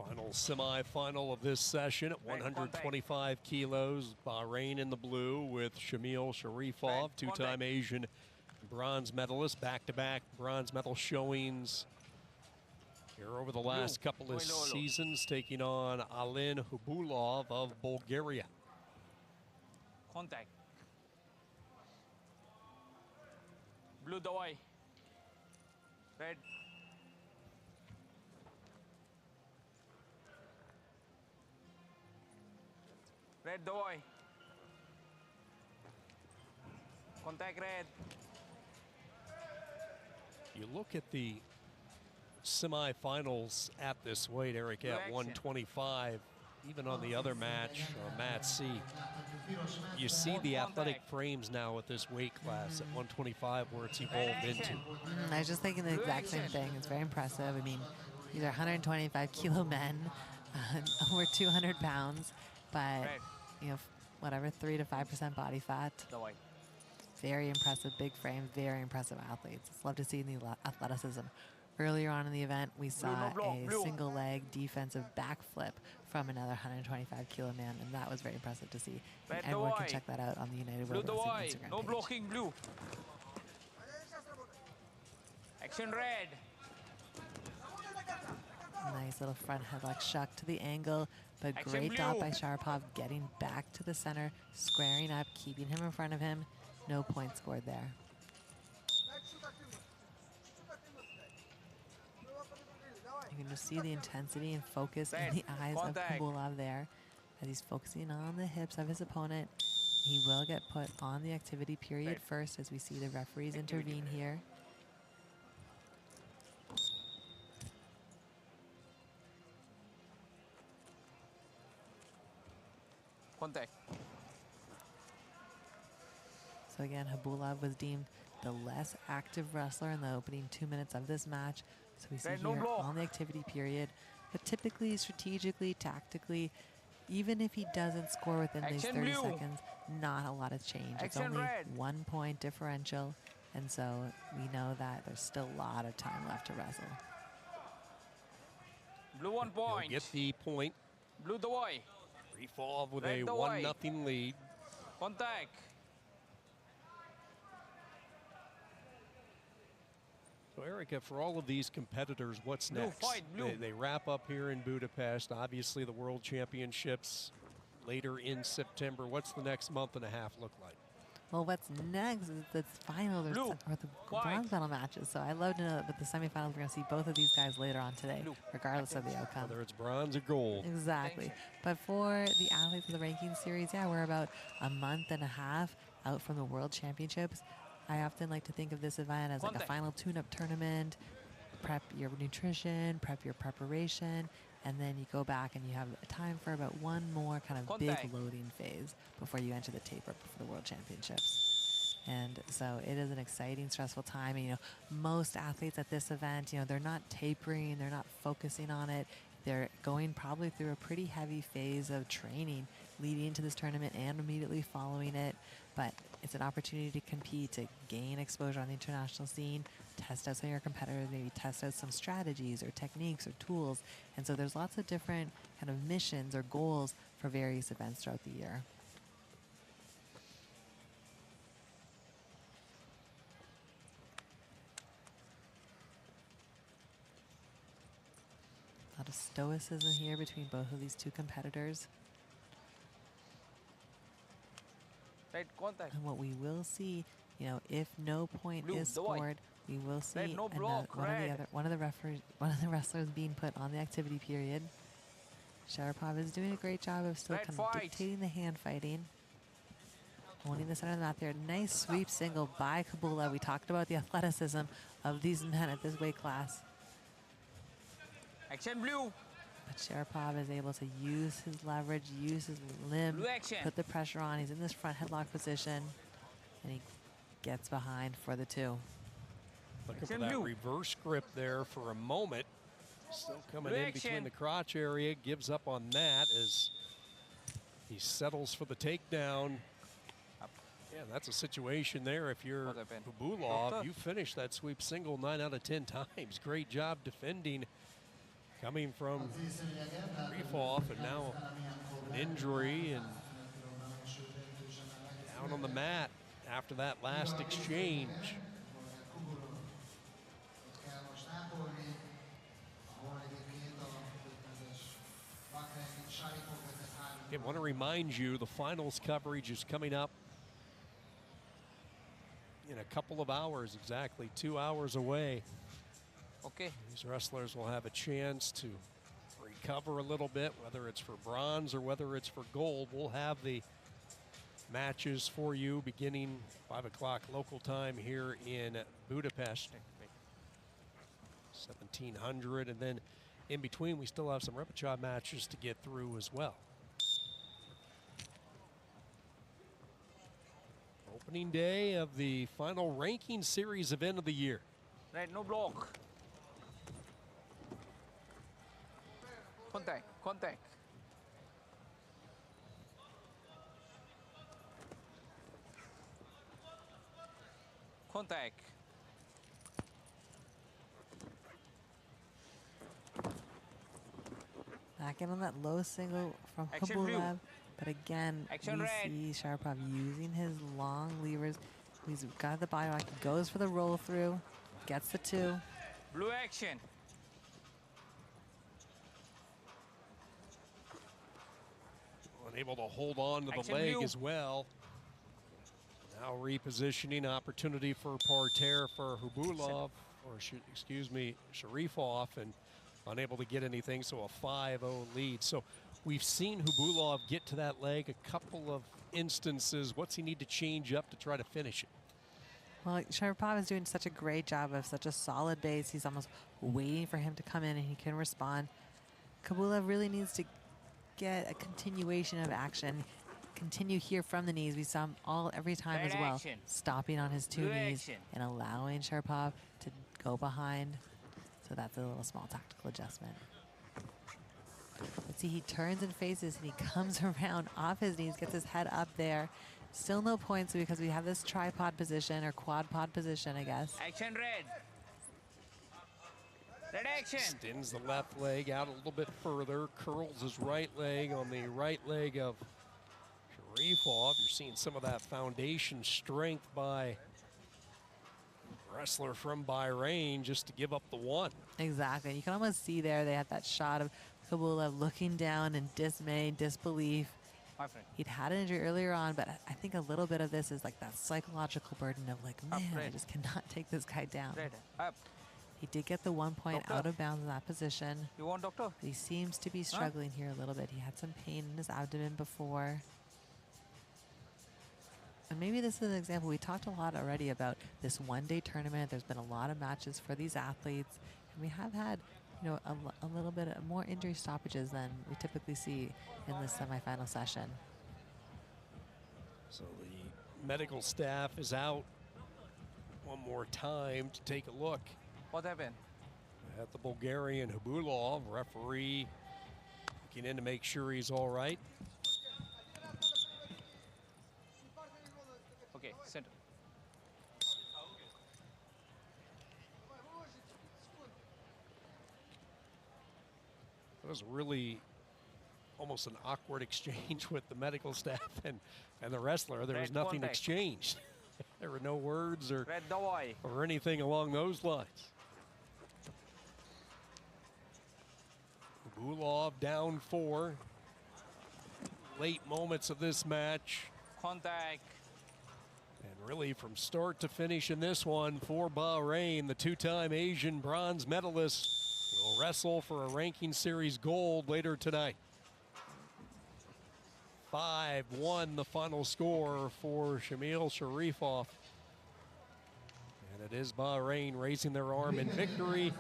Final semi-final of this session at 125 kilos. Bahrain in the blue with Shamil Sharipov, two-time Asian bronze medalist, back-to-back bronze medal showings here over the last couple of seasons, taking on Alen Hubulov of Bulgaria. Contact. Blue давай. Red. Red давай. Contact red. You look at the semifinals at this weight, Eric, at 125, even on the other match, Mat C. You see the athletic frames now at this weight class at 125 where it's evolved into. I was just thinking the exact same thing. It's very impressive. I mean, these are 125 kilo men, over 200 pounds, but, you know, whatever, 3 to 5% body fat. Very impressive, big frame, very impressive athletes. It's love to see the athleticism. Earlier on in the event, we saw a single leg defensive backflip from another 125 kilo man, and that was very impressive to see. And everyone can check that out on the United World Wrestling Instagram No page. blocking, blue. Action red. Nice little front headlock shuck to the angle, but great dot by Sharipov, getting back to the center, squaring up, keeping him in front of him. No point scored there. You can just see the intensity and focus in the eyes of Hubulov there as he's focusing on the hips of his opponent. He will get put on the activity period first as we see the referees intervene here. Contact. So again, Hubulov was deemed the less active wrestler in the opening 2 minutes of this match. So we see here on the activity period, but typically, strategically, tactically, even if he doesn't score within these 30 seconds, not a lot has changed. It's only 1 point differential, and so we know that there's still a lot of time left to wrestle. Blue 1 point. He'll get the point. Blue давай. Sharipov with a 1-0 lead. Contact. So, Erica, for all of these competitors, what's next? They wrap up here in Budapest. Obviously, the World Championships later in September. What's the next month and a half look like? Well, what's next is the finals or the bronze medal matches. So I love to know that with the semifinals, we're going to see both of these guys later on today, regardless of the outcome. Whether it's bronze or gold. Exactly. But for the athletes of the ranking series, yeah, we're about a month and a half out from the World Championships. I often like to think of this event as like a final tune-up tournament. Prep your nutrition, prep your preparation, and then you go back and you have time for about one more kind of big loading phase before you enter the taper for the World Championships. And so it is an exciting, stressful time. And, you know, most athletes at this event, you know, they're not tapering, they're not focusing on it. They're going probably through a pretty heavy phase of training leading into this tournament and immediately following it. But it's an opportunity to compete, to gain exposure on the international scene, test out some of your competitors, maybe test out some strategies or techniques or tools. And so there's lots of different kind of missions or goals for various events throughout the year. A lot of stoicism here between both of these two competitors. And what we will see, you know, if no point is scored, we will see one of the wrestlers being put on the activity period. Sharipov is doing a great job of still kind of dictating the hand fighting. Holding the center of the mat there. Nice sweep single by Hubulov. We talked about the athleticism of these men at this weight class. Action blue. But Sharipov is able to use his leverage, use his limb, put the pressure on. He's in this front headlock position, and he gets behind for the 2. Looking for that reverse grip there for a moment. Still coming in between the crotch area, gives up on that as he settles for the takedown. Yeah, that's a situation there. If you're Hubulov, you finish that sweep single 9 out of 10 times. Great job defending coming from Sharipov and now an injury and down on the mat after that last exchange. I want to remind you the finals coverage is coming up in a couple of hours, exactly 2 hours away. Okay. These wrestlers will have a chance to recover a little bit, whether it's for bronze or whether it's for gold. We'll have the matches for you beginning 5 o'clock local time here in Budapest. 1700, and then in between we still have some repechage matches to get through as well. Opening day of the final ranking series event of the year. Right, no block. Contact, contact. Contact. Back in on that low single from Action blue. Hubulov. But again, Action we red. see Sharipov using his long levers. He's got the body lock, he goes for the roll through, gets the 2. Blue action. Unable to hold on to the Action leg blue. as well. Now repositioning opportunity for parterre for Hubulov, or excuse me, Sharipov, and unable to get anything, so a 5-0 lead. So we've seen Hubulov get to that leg a couple of instances. What's he need to change up to try to finish it? Well, Sharipov is doing such a great job of such a solid base. He's almost waiting for him to come in and he can respond. Hubulov really needs to get a continuation of action. Continue here from the knees. We saw him every time Red as well. action. Stopping on his 2 Blue knees action. and allowing Sharipov to go behind. So that's a little small tactical adjustment. Let's see, he turns and faces and he comes around off his knees, gets his head up there. Still no points because we have this tripod position or quad pod position, I guess. Action red. Red action. Extends the left leg out a little bit further, curls his right leg on the right leg of Sharipov. You're seeing some of that foundation strength by wrestler from Bahrain just to give up the 1. Exactly. You can almost see there they had that shot of Hubulov looking down in dismay, disbelief. My friend. He'd had an injury earlier on, but I think a little bit of this is like that psychological burden of like, man, I red. just cannot take this guy down. Red. Up. He did get the 1 point Doctor. out of bounds in that position. You want doctor? But he seems to be struggling here a little bit. He had some pain in his abdomen before. And maybe this is an example. We talked a lot already about this one-day tournament. There's been a lot of matches for these athletes. And we have had, you know, a little bit more injury stoppages than we typically see in this semifinal session. So the medical staff is out one more time to take a look What happened? at the Bulgarian Hubulov. Referee looking in to make sure he's all right. Okay, center. It was really almost an awkward exchange with the medical staff and the wrestler. There was Red nothing contact. exchanged. There were no words or Red Dawai. anything along those lines. Hubulov down 4. Late moments of this match. Contact. And really from start to finish in this one for Bahrain, the 2-time Asian bronze medalist will wrestle for a ranking series gold later tonight. 5-1 the final score for Shamil Sharipov. And it is Bahrain raising their arm in victory.